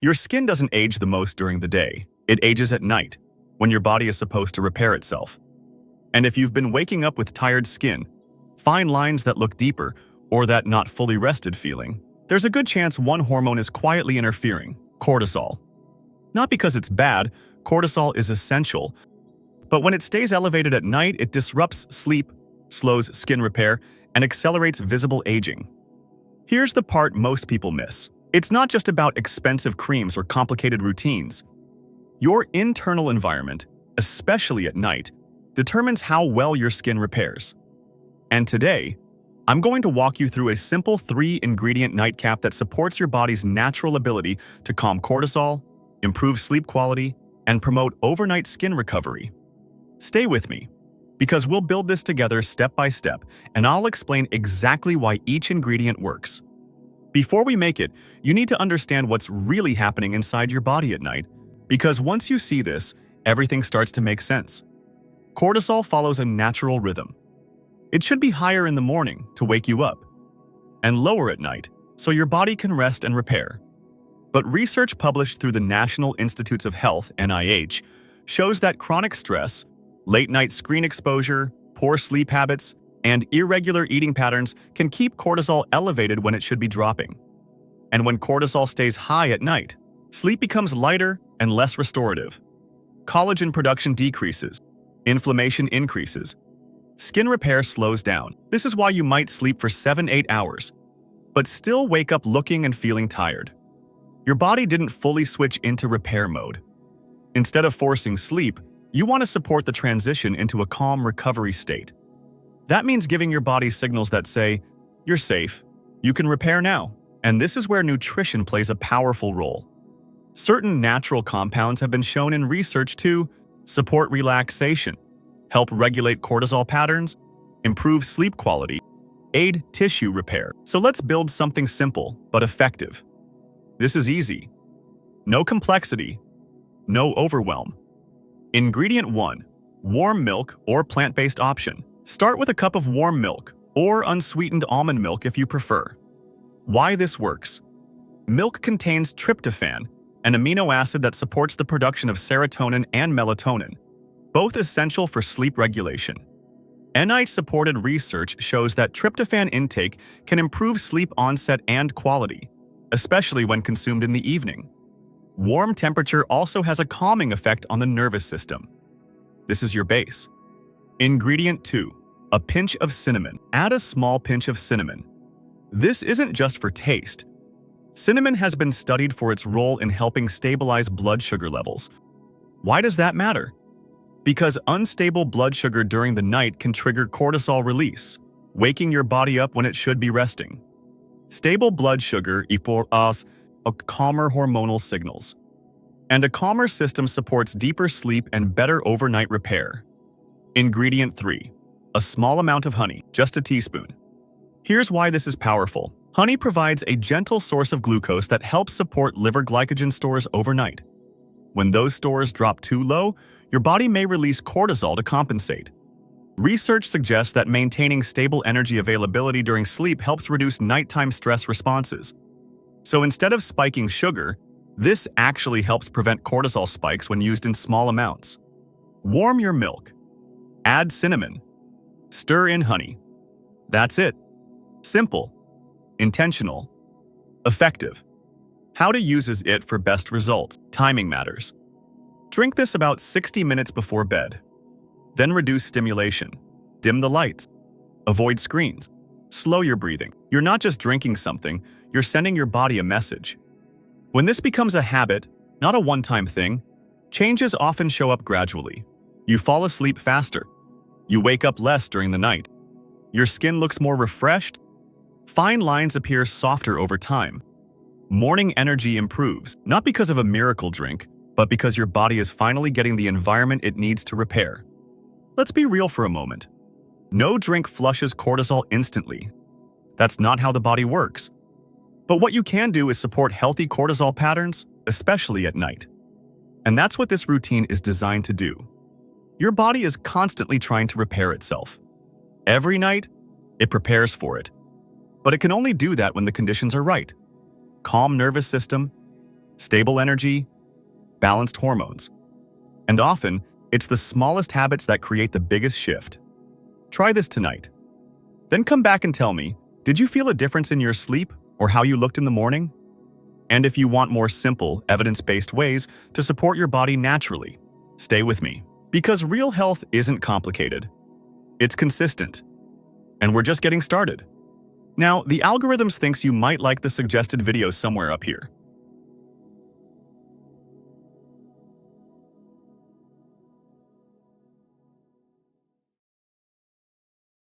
Your skin doesn't age the most during the day. It ages at night, when your body is supposed to repair itself. And if you've been waking up with tired skin, fine lines that look deeper, or that not fully rested feeling, there's a good chance one hormone is quietly interfering: cortisol. Not because it's bad, cortisol is essential, but when it stays elevated at night, it disrupts sleep, slows skin repair, and accelerates visible aging. Here's the part most people miss. It's not just about expensive creams or complicated routines. Your internal environment, especially at night, determines how well your skin repairs. And today, I'm going to walk you through a simple 3-ingredient nightcap that supports your body's natural ability to calm cortisol, improve sleep quality, and promote overnight skin recovery. Stay with me, because we'll build this together step by step, and I'll explain exactly why each ingredient works. Before we make it, you need to understand what's really happening inside your body at night, because once you see this, everything starts to make sense. Cortisol follows a natural rhythm. It should be higher in the morning to wake you up, and lower at night so your body can rest and repair. But research published through the National Institutes of Health (NIH) shows that chronic stress, late-night screen exposure, poor sleep habits, and irregular eating patterns can keep cortisol elevated when it should be dropping. And when cortisol stays high at night, sleep becomes lighter and less restorative. Collagen production decreases, inflammation increases, skin repair slows down. This is why you might sleep for 7-8 hours, but still wake up looking and feeling tired. Your body didn't fully switch into repair mode. Instead of forcing sleep, you want to support the transition into a calm recovery state. That means giving your body signals that say, "You're safe, you can repair now." And this is where nutrition plays a powerful role. Certain natural compounds have been shown in research to support relaxation, help regulate cortisol patterns, improve sleep quality, aid tissue repair. So let's build something simple but effective. This is easy. No complexity, no overwhelm. Ingredient 1. Warm milk or plant-based option. Start with a cup of warm milk, or unsweetened almond milk if you prefer. Why this works? Milk contains tryptophan, an amino acid that supports the production of serotonin and melatonin, both essential for sleep regulation. NIH-supported research shows that tryptophan intake can improve sleep onset and quality, especially when consumed in the evening. Warm temperature also has a calming effect on the nervous system. This is your base. Ingredient 2. A pinch of cinnamon. Add a small pinch of cinnamon. This isn't just for taste. Cinnamon has been studied for its role in helping stabilize blood sugar levels. Why does that matter? Because unstable blood sugar during the night can trigger cortisol release, waking your body up when it should be resting. Stable blood sugar equals a calmer hormonal signals. And a calmer system supports deeper sleep and better overnight repair. Ingredient 3. A small amount of honey, just a teaspoon. Here's why this is powerful. Honey provides a gentle source of glucose that helps support liver glycogen stores overnight. When those stores drop too low, your body may release cortisol to compensate. Research suggests that maintaining stable energy availability during sleep helps reduce nighttime stress responses. So instead of spiking sugar, this actually helps prevent cortisol spikes when used in small amounts. Warm your milk. Add cinnamon. Stir in honey. That's it. Simple. Intentional. Effective. How to use it for best results. Timing matters. Drink this about 60 minutes before bed. Then reduce stimulation. Dim the lights. Avoid screens. Slow your breathing. You're not just drinking something, you're sending your body a message. When this becomes a habit, not a one-time thing, changes often show up gradually. You fall asleep faster. You wake up less during the night. Your skin looks more refreshed. Fine lines appear softer over time. Morning energy improves, not because of a miracle drink, but because your body is finally getting the environment it needs to repair. Let's be real for a moment. No drink flushes cortisol instantly. That's not how the body works. But what you can do is support healthy cortisol patterns, especially at night. And that's what this routine is designed to do. Your body is constantly trying to repair itself. Every night, it prepares for it. But it can only do that when the conditions are right. Calm nervous system, stable energy, balanced hormones. And often, it's the smallest habits that create the biggest shift. Try this tonight. Then come back and tell me, did you feel a difference in your sleep or how you looked in the morning? And if you want more simple, evidence-based ways to support your body naturally, stay with me. Because real health isn't complicated. It's consistent. And we're just getting started. Now, the algorithms thinks you might like the suggested videos somewhere up here.